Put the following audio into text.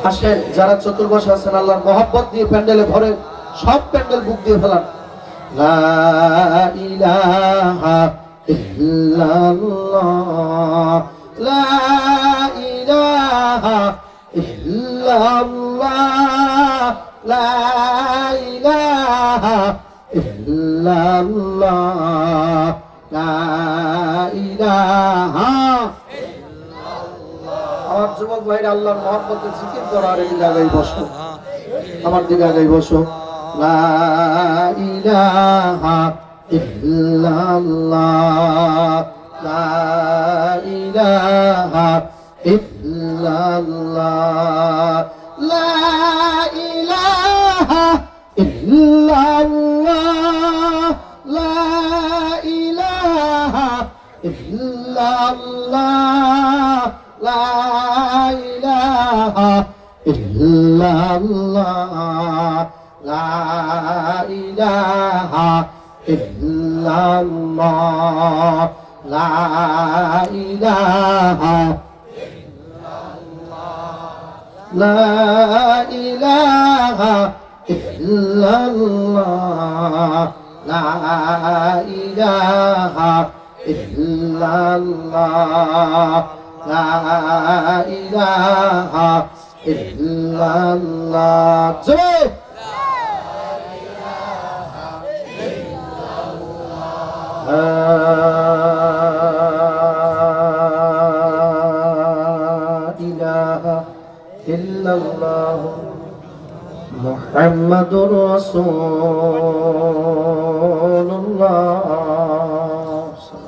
আসেন যারা চতুর্পাশে আছেন আল্লাহর মহব্বত দিয়ে প্যান্ডেলে ভরে সব প্যান্ডেল বুক দিয়ে ফেলান। লা ইলাহা ইল্লাল্লাহ, লা ইলাহা ইল্লাল্লাহ, লা ইলাহা ইল্লাল্লাহ, লা ইলাহা। আমার যুবক ভাইরা আল্লাহর মহব্বতে জিকির করার এই জায়গায় বসো, আমার দিকে আগাই বসো। লা ইলাহা ইল্লাল্লাহ, লা ইলাহা ইল্লাল্লাহ, লা ইলাহা ইল্লাল্লাহ, লা ইলাহা ইল্লাল্লাহ, লা ইলাহা ইল্লাল্লাহ, লা ইলাহা ইল্লাল্লাহ, লা ইলাহা ইল্লাল্লাহ, লা ইলাহা ইল্লাল্লাহ, লা ইলাহা ইল্লাল্লাহ, লা ইলাহা ইল্লাল্লাহ। জয় ইলাহা ইল্লাল্লাহ মুহাম্মাদুর রাসূলুল্লাহ।